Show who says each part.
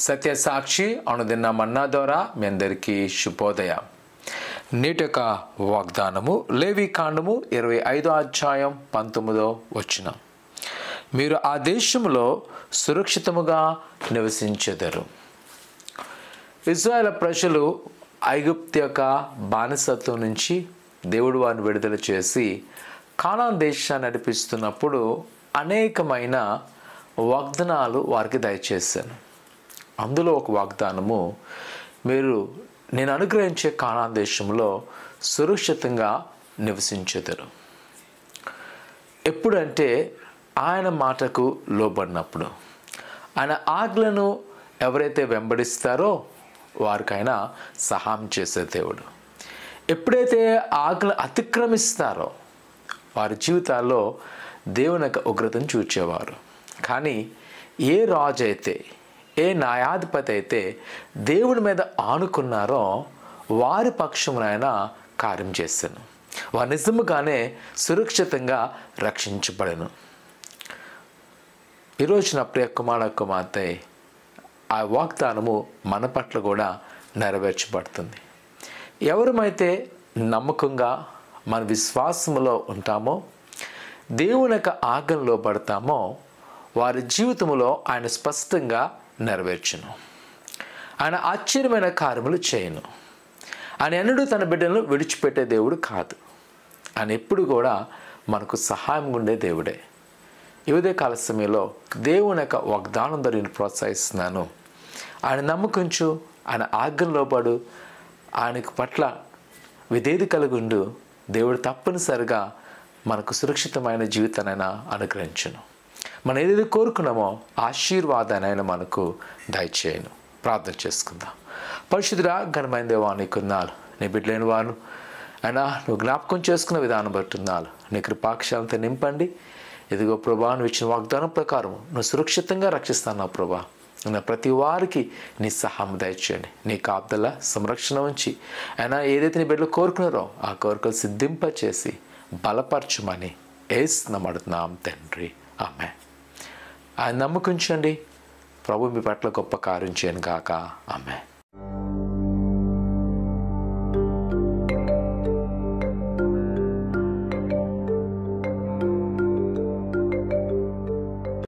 Speaker 1: సత్యసాక్షి అనుదిన మన్నా ద్వారా మీ అందరికీ శుభోదయం. నేటి యొక్క వాగ్దానము లేవి కాండము 25 అధ్యాయం 19 వచనం. మీరు ఆ దేశంలో సురక్షితముగా నివసించెదరు. ఇశ్రాయేలు ప్రజలు ఐగుప్తు యొక్క బానిసత్వం నుంచి దేవుడు వారిని విడుదల చేసి కానాన్ దేశాన్ని నడిపిస్తున్నప్పుడు అనేకమైన వాగ్దానాలు వారికి దయచేశాను. అందులో ఒక వాగ్దానము, నేను అనుగ్రహించే కానాన్ దేశంలో సురక్షితంగా నివసించెదరు. ఎప్పుడంటే ఆయన మాటకు లోబడినప్పుడు, ఆయన ఆజ్ఞలను ఎవరైతే వెంబడిస్తారో వారికైనా సహాయం చేసే దేవుడు. ఎప్పుడైతే ఆజ్ఞలు అతిక్రమిస్తారో వారి జీవితాల్లో దేవుని యొక్క ఉగ్రతను చూచేవారు. కానీ ఏ రాజు అయితే, ఏ న్యాయాధిపతి అయితే దేవుని మీద ఆనుకున్నారో వారి పక్షమునైనా కార్యం చేశాను. వారు నిజముగానే సురక్షితంగా రక్షించబడను. ఈరోజు నా ప్రియ కుమార కుమార్తె, ఆ వాగ్దానము మన పట్ల కూడా నెరవేర్చబడుతుంది. ఎవరమైతే నమ్మకంగా మన విశ్వాసములో ఉంటామో, దేవుని యొక్క ఆజ్ఞలో పడతామో వారి జీవితంలో ఆయన స్పష్టంగా నెరవేర్చును. ఆయన ఆశ్చర్యమైన కార్యములు చేయను. ఆయన ఎన్నడూ తన బిడ్డలను విడిచిపెట్టే దేవుడు కాదు. ఆయన ఎప్పుడు కూడా మనకు సహాయం ఉండే దేవుడే. ఈ ఉదయకాల సమయంలో దేవుని యొక్క వాగ్దానం ద్వారా నేను ప్రోత్సహిస్తున్నాను. ఆయన నమ్మకంచు, ఆయన ఆజ్ఞలో పడు, ఆయనకు పట్ల విధేయత కలిగి ఉండు. దేవుడు తప్పనిసరిగా మనకు సురక్షితమైన జీవితాన్ని అనుగ్రహించును. మనం ఏదైతే కోరుకున్నామో ఆశీర్వాదాన్ని ఆయన మనకు దయచేయను. ప్రార్థన చేసుకుందాం. పరిశుద్ధుడా, ఘనమైన దేవా, నీకున్నాను. నీ బిడ్డలేని వారు అయినా నువ్వు జ్ఞాపకం చేసుకున్న విధానం బట్టున్నాను. నీ కృపాక్షాలతో నింపండి. ఇదిగో ప్రభా, నువ్వు ఇచ్చిన వాగ్దానం ప్రకారం నువ్వు సురక్షితంగా రక్షిస్తున్నావు ప్రభా. ప్రతి వారికి నీ సహాయం దయచేయండి. నీ కాపుదల సంరక్షణ ఉంచి అయినా ఏదైతే నీ బిడ్డలు కోరుకున్నారో ఆ కోరికలు సిద్ధింపచేసి బలపరచమని యేసు అడుగుతున్నాం తండ్రి. ఆమేన్. ఆయన నమ్మకించండి. ప్రభు మీ పట్ల గొప్ప కార్యం చేయను గాక. ఆమేన్.